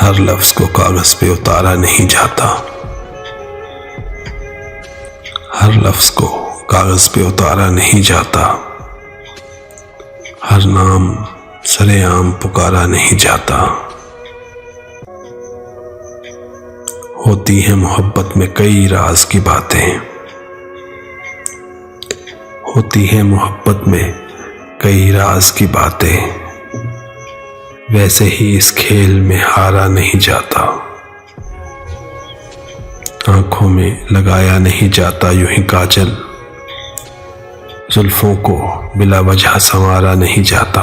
हर लफ्ज को कागज पे उतारा नहीं जाता, हर लफ्ज को कागज पे उतारा नहीं जाता, हर नाम सरेआम पुकारा नहीं जाता। होती है मोहब्बत में कई राज की बातें, होती है मोहब्बत में कई राज की बातें, वैसे ही इस खेल में हारा नहीं जाता। आंखों में लगाया नहीं जाता यूं ही काजल, जुल्फों को बिला वजह संवारा नहीं जाता।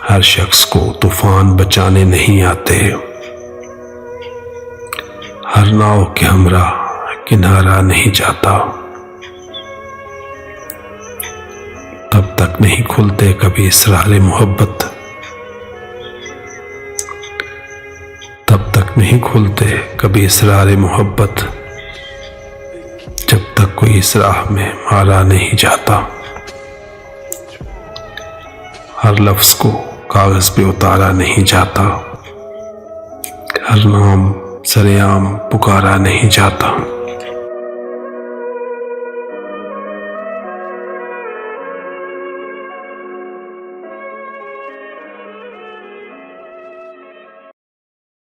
हर शख्स को तूफान बचाने नहीं आते, हर नाव के हमरा किनारा नहीं जाता। तब तक नहीं खुलते कभी इसरारे मोहब्बत, तब तक नहीं खुलते कभी इसरारे मोहब्बत, जब तक कोई इस राह में मारा नहीं जाता। हर लफ्ज को कागज पे उतारा नहीं जाता, हर नाम सरेआम पुकारा नहीं जाता।